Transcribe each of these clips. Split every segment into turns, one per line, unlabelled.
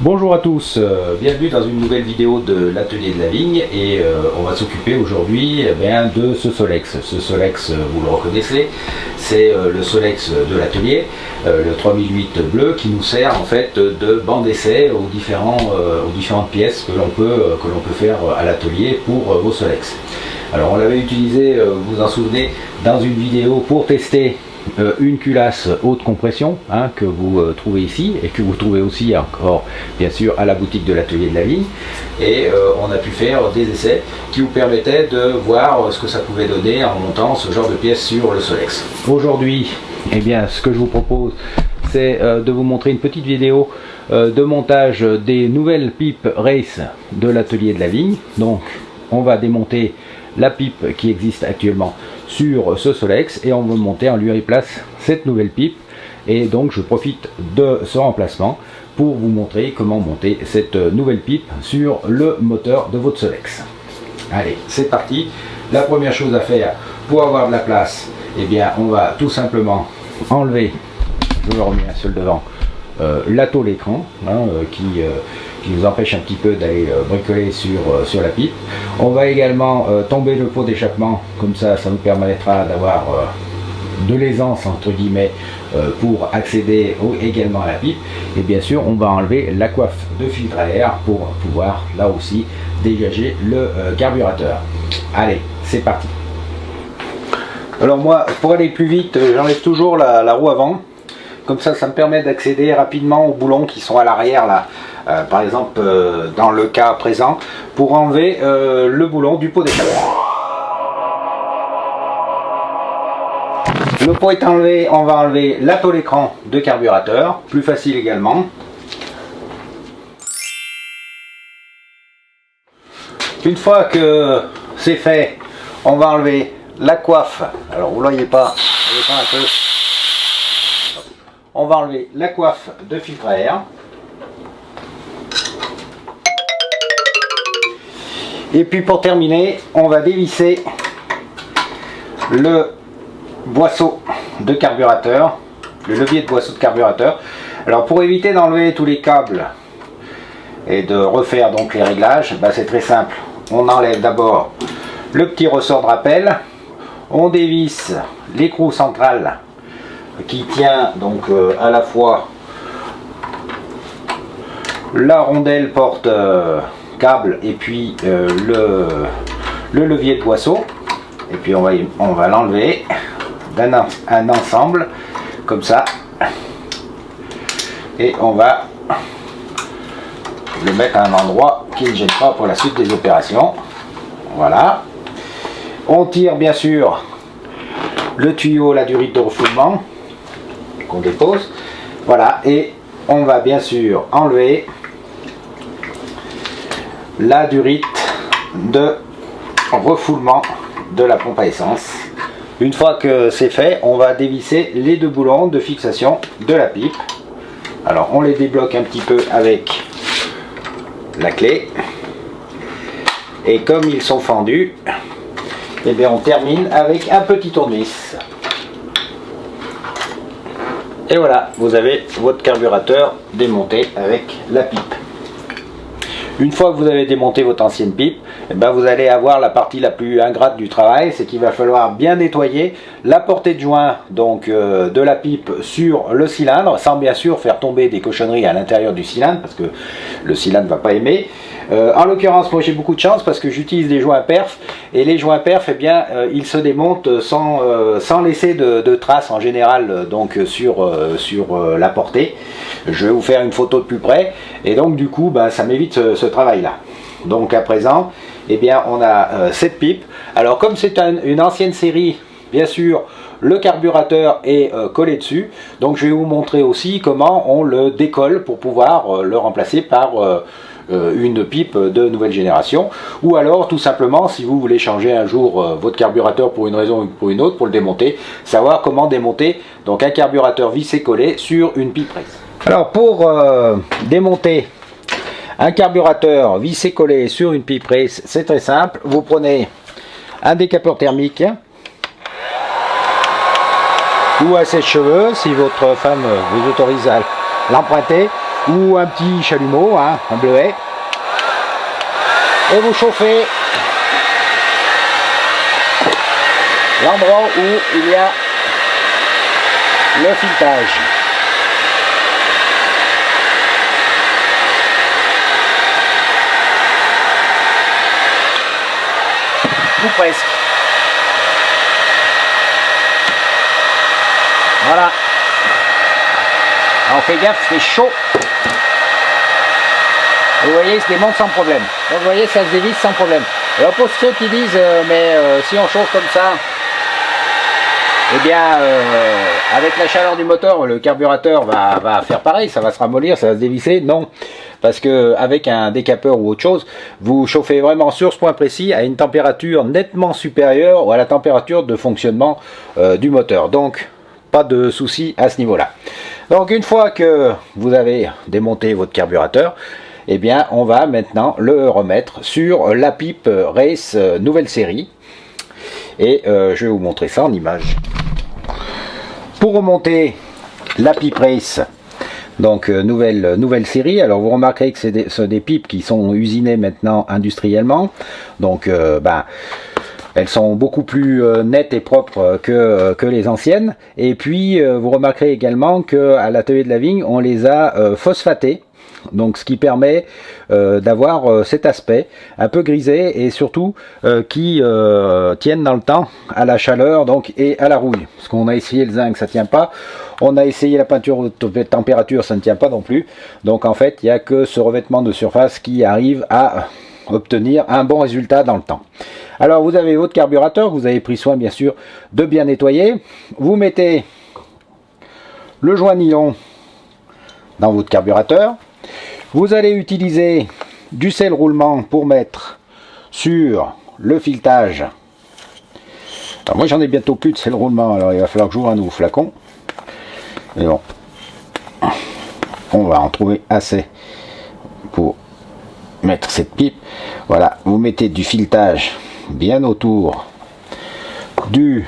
Bonjour à tous, bienvenue dans une nouvelle vidéo de l'atelier de la vigne et on va s'occuper aujourd'hui de ce Solex. Ce Solex, vous le reconnaissez, c'est le Solex de l'atelier, le 3008 bleu qui nous sert en fait de banc d'essai aux différentes pièces que l'on peut faire à l'atelier pour vos Solex. Alors on l'avait utilisé, vous vous en souvenez, dans une vidéo pour tester une culasse haute compression que vous trouvez ici et que vous trouvez aussi encore bien sûr à la boutique de l'atelier de la vigne, et on a pu faire des essais qui vous permettaient de voir ce que ça pouvait donner en montant ce genre de pièces sur le Solex. Aujourd'hui, ce que je vous propose, c'est de vous montrer une petite vidéo de montage des nouvelles pipes Race de l'atelier de la vigne. Donc on va démonter la pipe qui existe actuellement sur ce Solex et on va monter en lieu et place cette nouvelle pipe, et donc je profite de ce remplacement pour vous montrer comment monter cette nouvelle pipe sur le moteur de votre Solex. Allez, c'est parti. La première chose à faire pour avoir de la place, on va tout simplement enlever, je le remets sur le devant, la tôle écran qui nous empêche un petit peu d'aller bricoler sur la pipe. On va également tomber le pot d'échappement, comme ça nous permettra d'avoir de l'aisance entre guillemets pour accéder également à la pipe. Et bien sûr on va enlever la coiffe de filtre à air pour pouvoir là aussi dégager le carburateur. Allez, c'est parti. Alors moi, pour aller plus vite, j'enlève toujours la roue avant. Comme ça me permet d'accéder rapidement aux boulons qui sont à l'arrière là. Par exemple, dans le cas présent, pour enlever le boulon du pot d'échappement. Le pot est enlevé, on va enlever la tôle écran de carburateur, plus facile également. Une fois que c'est fait, on va enlever la coiffe. Alors vous ne voyez pas, un peu. On va enlever la coiffe de filtre à air. Et puis pour terminer, on va dévisser le boisseau de carburateur, le levier de boisseau de carburateur. Alors pour éviter d'enlever tous les câbles et de refaire donc les réglages, c'est très simple. On enlève d'abord le petit ressort de rappel, on dévisse l'écrou central qui tient donc à la fois la rondelle porte câble et puis le levier de boisseau, et puis on va l'enlever d'un ensemble comme ça, et on va le mettre à un endroit qui ne gêne pas pour la suite des opérations. Voilà, on tire bien sûr le tuyau, la durite de refoulement qu'on dépose, voilà, et on va bien sûr enlever la durite de refoulement de la pompe à essence. Une fois que c'est fait, on va dévisser les deux boulons de fixation de la pipe. Alors on les débloque un petit peu avec la clé, et comme ils sont fendus, on termine avec un petit tournevis. Et voilà, vous avez votre carburateur démonté avec la pipe. Une fois que vous avez démonté votre ancienne pipe, vous allez avoir la partie la plus ingrate du travail, c'est qu'il va falloir bien nettoyer la portée de joint donc de la pipe sur le cylindre, sans bien sûr faire tomber des cochonneries à l'intérieur du cylindre, parce que le cylindre ne va pas aimer. En l'occurrence, moi j'ai beaucoup de chance parce que j'utilise des joints perf, et les joints perf, ils se démontent sans laisser de traces en général donc sur la portée. Je vais vous faire une photo de plus près, et donc du coup ça m'évite ce travail là. Donc à présent, on a cette pipe. Alors comme c'est une ancienne série, bien sûr le carburateur est collé dessus, donc je vais vous montrer aussi comment on le décolle pour pouvoir le remplacer par une pipe de nouvelle génération, ou alors tout simplement si vous voulez changer un jour votre carburateur pour une raison ou pour une autre, pour le démonter, savoir comment démonter donc un carburateur vissé collé sur une pipe Race. Alors pour démonter un carburateur vissé collé sur une pipe Race, c'est très simple. Vous prenez un décapeur thermique ou un sèche-cheveux si votre femme vous autorise à l'emprunter, ou un petit chalumeau, hein, un bleuet, et vous chauffez l'endroit où il y a le filetage. Ou presque. Voilà. Alors, on fait gaffe, c'est chaud. Vous voyez, il se démonte sans problème. Donc, vous voyez, ça se dévisse sans problème. Alors, pour ceux qui disent, si on chauffe comme ça, eh bien, avec la chaleur du moteur, le carburateur va faire pareil, ça va se ramollir, ça va se dévisser. Non, parce que avec un décapeur ou autre chose, vous chauffez vraiment sur ce point précis à une température nettement supérieure à la température de fonctionnement du moteur. Donc, pas de souci à ce niveau-là. Donc, une fois que vous avez démonté votre carburateur, eh bien, on va maintenant le remettre sur la pipe Race nouvelle série. Et je vais vous montrer ça en image. Pour remonter la pipe Race, donc nouvelle série, alors vous remarquerez que c'est des pipes qui sont usinées maintenant industriellement, donc elles sont beaucoup plus nettes et propres que les anciennes, et puis vous remarquerez également qu'à l'atelier de la vigne on les a phosphatées. Donc ce qui permet d'avoir cet aspect un peu grisé et surtout qui tiennent dans le temps à la chaleur donc et à la rouille. Parce qu'on a essayé le zinc, ça tient pas. On a essayé la peinture haute température, ça ne tient pas non plus. Donc en fait, il n'y a que ce revêtement de surface qui arrive à obtenir un bon résultat dans le temps. Alors vous avez votre carburateur, vous avez pris soin bien sûr de bien nettoyer. Vous mettez le joint nylon dans votre carburateur. Vous allez utiliser du sel roulement pour mettre sur le filetage. Alors moi j'en ai bientôt plus de sel roulement, alors il va falloir que j'ouvre un nouveau flacon. Mais bon, on va en trouver assez pour mettre cette pipe. Voilà, vous mettez du filetage bien autour du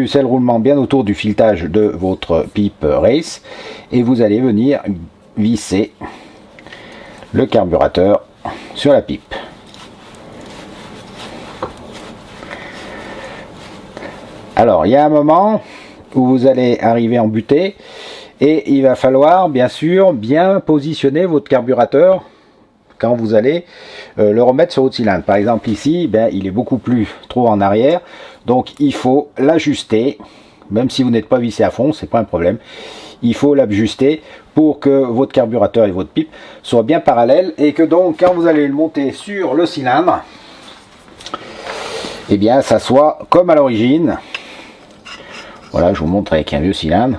sel roulement bien autour du filetage de votre pipe Race et vous allez venir visser le carburateur sur la pipe. Alors il y a un moment où vous allez arriver en butée et il va falloir bien sûr bien positionner votre carburateur quand vous allez le remettre sur votre cylindre. Par exemple ici, il est beaucoup plus trop en arrière, donc il faut l'ajuster. Même si vous n'êtes pas vissé à fond, c'est pas un problème. Il faut l'ajuster pour que votre carburateur et votre pipe soient bien parallèles et que donc quand vous allez le monter sur le cylindre, eh bien ça soit comme à l'origine. Voilà, je vous montre avec un vieux cylindre,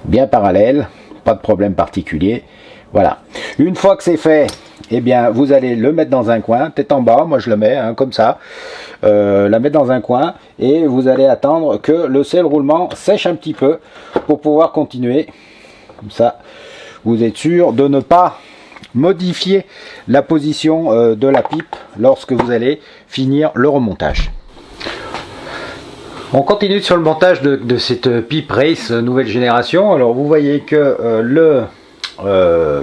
bien parallèle, pas de problème particulier. Voilà. Une fois que c'est fait, eh bien vous allez le mettre dans un coin, tête en bas, moi je le mets comme ça, la mettre dans un coin et vous allez attendre que le sel roulement sèche un petit peu pour pouvoir continuer. Comme ça, vous êtes sûr de ne pas modifier la position de la pipe lorsque vous allez finir le remontage. On continue sur le montage de cette pipe Race nouvelle génération. Alors vous voyez que le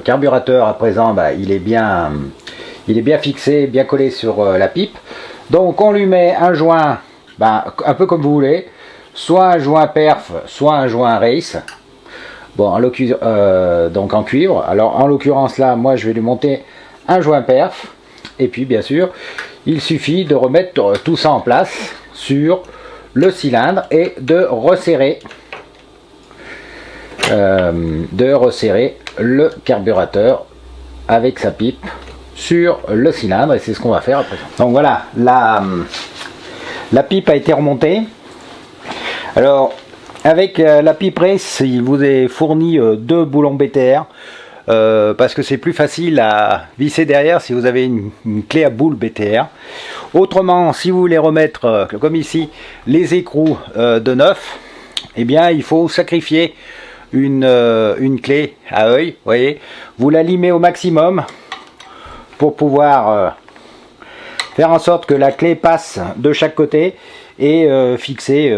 carburateur à présent il est bien fixé, bien collé sur la pipe. Donc on lui met un joint un peu comme vous voulez, soit un joint perf, soit un joint Race. Bon, donc en cuivre. Alors en l'occurrence là, moi je vais lui monter un joint perf. Et puis bien sûr, il suffit de remettre tout ça en place sur le cylindre et de resserrer le carburateur avec sa pipe sur le cylindre, et c'est ce qu'on va faire après. Donc voilà, la pipe a été remontée. Alors avec la pipe Race, il vous est fourni 2 boulons BTR parce que c'est plus facile à visser derrière si vous avez une clé à boule BTR. Autrement, si vous voulez remettre comme ici les écrous de neuf, eh bien il faut sacrifier une clé à œil, voyez, vous la limez au maximum pour pouvoir faire en sorte que la clé passe de chaque côté et fixer,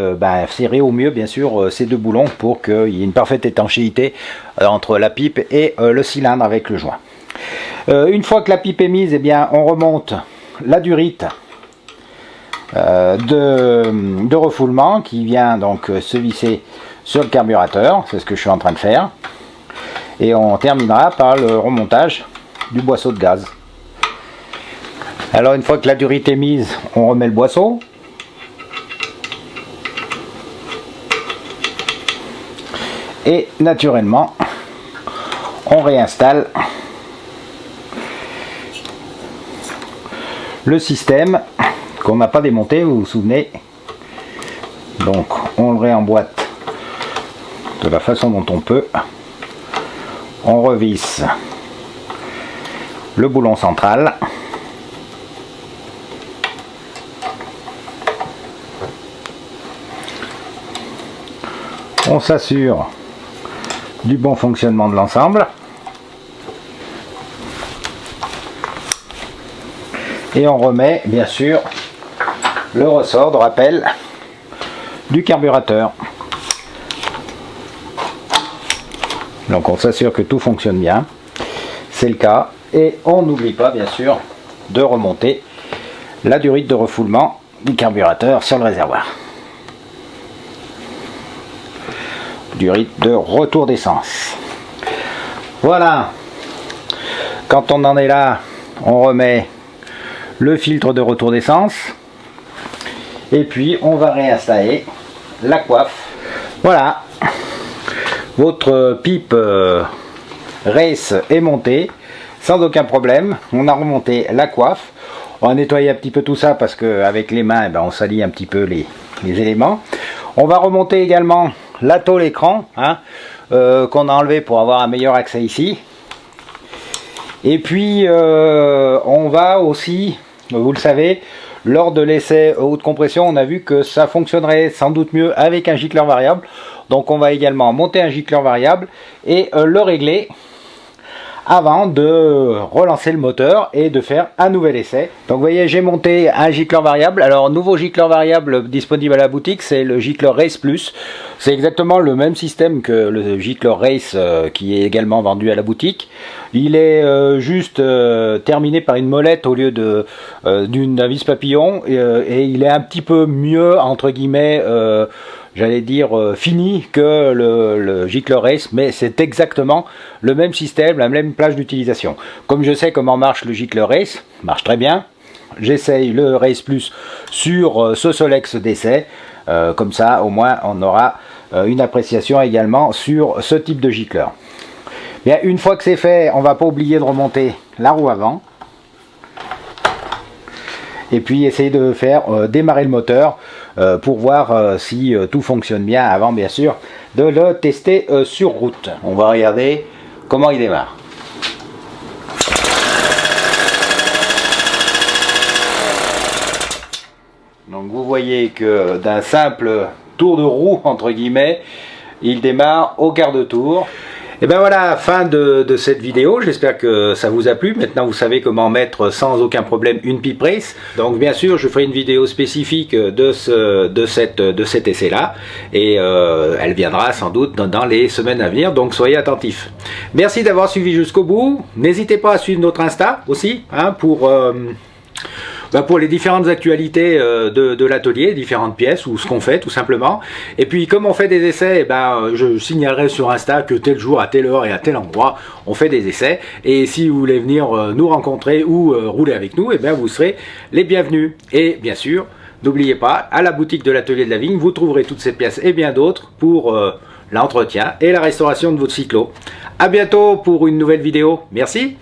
serrer au mieux bien sûr ces deux boulons pour qu'il y ait une parfaite étanchéité entre la pipe et le cylindre avec le joint. Une fois que la pipe est mise, eh bien, on remonte la durite de refoulement qui vient donc se visser sur le carburateur, c'est ce que je suis en train de faire, et on terminera par le remontage du boisseau de gaz. Alors une fois que la durite est mise, on remet le boisseau. Et naturellement, on réinstalle le système qu'on n'a pas démonté, vous vous souvenez. Donc on le réemboîte de la façon dont on peut. On revisse le boulon central. On s'assure du bon fonctionnement de l'ensemble. Et on remet bien sûr le ressort de rappel du carburateur. Donc on s'assure que tout fonctionne bien. C'est le cas. Et on n'oublie pas bien sûr de remonter la durite de refoulement du carburateur sur le réservoir. Durite de retour d'essence. Voilà, quand on en est là, on remet le filtre de retour d'essence et puis on va réinstaller la coiffe. Voilà, votre pipe race est montée sans aucun problème. On a remonté la coiffe, on a nettoyé un petit peu tout ça parce qu'avec les mains on salit un petit peu les éléments. On va remonter également la tôle écran qu'on a enlevé pour avoir un meilleur accès ici. Et puis on va aussi, vous le savez, lors de l'essai haute compression, on a vu que ça fonctionnerait sans doute mieux avec un gicleur variable. Donc on va également monter un gicleur variable et le régler avant de relancer le moteur et de faire un nouvel essai. Donc vous voyez, j'ai monté un gicleur variable. Alors nouveau gicleur variable disponible à la boutique, c'est le gicleur Race Plus. C'est exactement le même système que le gicleur Race qui est également vendu à la boutique. Il est juste terminé par une molette au lieu d'un vis papillon et il est un petit peu mieux entre guillemets j'allais dire fini que le gicleur Race, mais c'est exactement le même système, la même plage d'utilisation. Comme je sais comment marche le gicleur Race, marche très bien, j'essaye le Race Plus sur ce Solex d'essai, comme ça au moins on aura une appréciation également sur ce type de gicleur. Bien, une fois que c'est fait, on ne va pas oublier de remonter la roue avant. Et puis essayer de faire démarrer le moteur pour voir si tout fonctionne bien avant bien sûr de le tester sur route. On va regarder comment il démarre. Donc vous voyez que d'un simple tour de roue entre guillemets, il démarre au quart de tour. Et ben voilà, fin de cette vidéo, j'espère que ça vous a plu. Maintenant vous savez comment mettre sans aucun problème une pipe race. Donc bien sûr je ferai une vidéo spécifique de cet essai là et elle viendra sans doute dans les semaines à venir, donc soyez attentifs. Merci d'avoir suivi jusqu'au bout. N'hésitez pas à suivre notre Insta aussi pour les différentes actualités de l'atelier, différentes pièces ou ce qu'on fait tout simplement. Et puis comme on fait des essais, je signalerai sur Insta que tel jour, à telle heure et à tel endroit, on fait des essais. Et si vous voulez venir nous rencontrer ou rouler avec nous, vous serez les bienvenus. Et bien sûr, n'oubliez pas, à la boutique de l'atelier de la vigne, vous trouverez toutes ces pièces et bien d'autres pour l'entretien et la restauration de votre cyclo. A bientôt pour une nouvelle vidéo. Merci.